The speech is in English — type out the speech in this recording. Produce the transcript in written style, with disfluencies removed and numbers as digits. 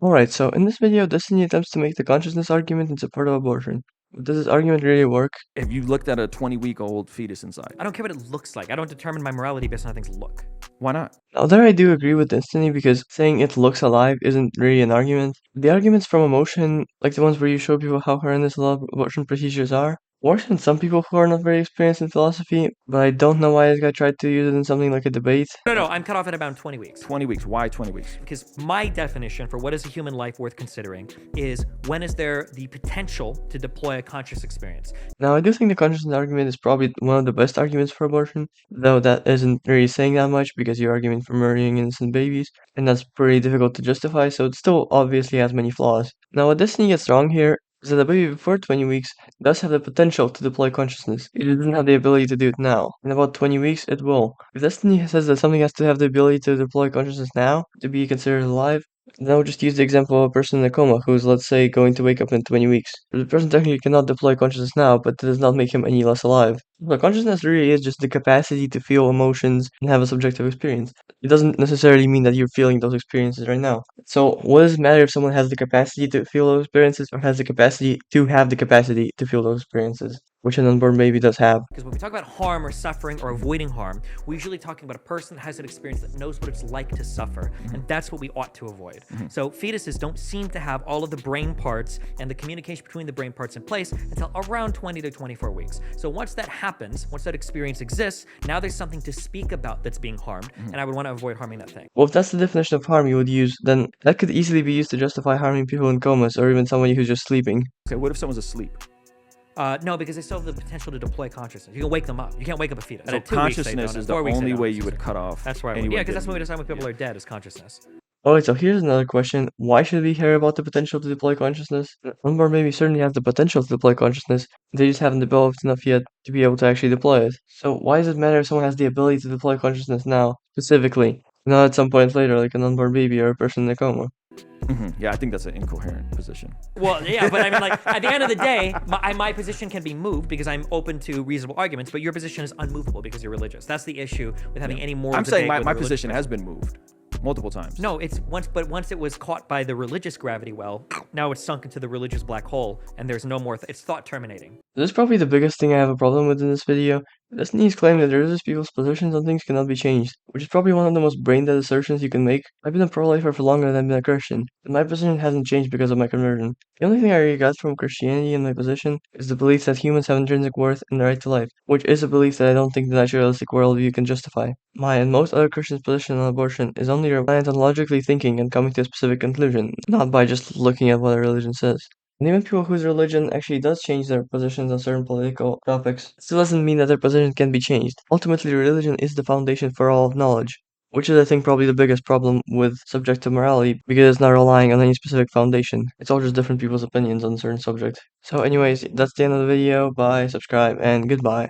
Alright, so in this video, Destiny attempts to make the consciousness argument in support of abortion. Does this argument really work? Have you looked at a 20-week-old fetus inside? I don't care what it looks like. I don't determine my morality based on how things look. Why not? Now there I do agree with Destiny because saying it looks alive isn't really an argument. The arguments from emotion, like the ones where you show people how horrendous a lot of abortion procedures are, works in some people who are not very experienced in philosophy, but I don't know why this guy tried to use it in something like a debate. No, I'm cut off at about 20 weeks. 20 weeks. Why 20 weeks? Because my definition for what is a human life worth considering is when is there the potential to deploy a conscious experience. Now I do think the consciousness argument is probably one of the best arguments for abortion, though that isn't really saying that much because you're arguing for murdering innocent babies, and that's pretty difficult to justify, so it still obviously has many flaws. Now what Destiny gets wrong here is that a baby before 20 weeks does have the potential to deploy consciousness. It doesn't have the ability to do it now. In about 20 weeks, it will. If Destiny says that something has to have the ability to deploy consciousness now to be considered alive, then I'll just use the example of a person in a coma who's, let's say, going to wake up in 20 weeks. The person technically cannot deploy consciousness now, but that does not make him any less alive. But consciousness really is just the capacity to feel emotions and have a subjective experience. It doesn't necessarily mean that you're feeling those experiences right now. So what does it matter if someone has the capacity to feel those experiences or has the capacity to have the capacity to feel those experiences? Which an unborn baby does have. Because when we talk about harm or suffering or avoiding harm, we're usually talking about a person that has an experience that knows what it's like to suffer, and that's what we ought to avoid. So fetuses don't seem to have all of the brain parts and the communication between the brain parts in place until around 20 to 24 weeks. So once that happens, once that experience exists, now there's something to speak about that's being harmed, and I would want to avoid harming that thing. Well, if that's the definition of harm you would use, then that could easily be used to justify harming people in comas or even somebody who's just sleeping. Okay, what if someone's asleep? No, because they still have the potential to deploy consciousness. You can wake them up. You can't wake up a fetus. So At 2 weeks, they consciousness don't. is At the 4 weeks, they only don't. way you would cut off. That's where I would. anyone Yeah, because that's when we getting- decide when people are dead is consciousness. Alright, so here's another question. Why should we care about the potential to deploy consciousness? Unborn babies certainly have the potential to deploy consciousness, they just haven't developed enough yet to be able to actually deploy it. So why does it matter if someone has the ability to deploy consciousness now, specifically, not at some point later, like an unborn baby or a person in a coma? Yeah, I think that's an incoherent position. Well, yeah, but I mean, like, at the end of the day, my position can be moved because I'm open to reasonable arguments, but your position is unmovable because you're religious. That's the issue with having any more I'm saying debate with my a religious position person. has been moved multiple times. No, once it was caught by the religious gravity well, now it's sunk into the religious black hole, and there's no more, it's thought terminating. This is probably the biggest thing I have a problem with in this video. Destiny's claim that religious people's positions on things cannot be changed, which is probably one of the most brain-dead assertions you can make. I've been a pro-lifer for longer than I've been a Christian, and my position hasn't changed because of my conversion. The only thing I really got from Christianity and my position is the belief that humans have intrinsic worth and the right to life, which is a belief that I don't think the naturalistic worldview can justify. My and most other Christians' position on abortion is only reliant on logically thinking and coming to a specific conclusion, not by just looking at what a religion says. And even people whose religion actually does change their positions on certain political topics, it still doesn't mean that their position can be changed. Ultimately, religion is the foundation for all of knowledge, which is, I think, probably the biggest problem with subjective morality, because it's not relying on any specific foundation. It's all just different people's opinions on a certain subject. So anyways, that's the end of the video. Bye, subscribe, and goodbye.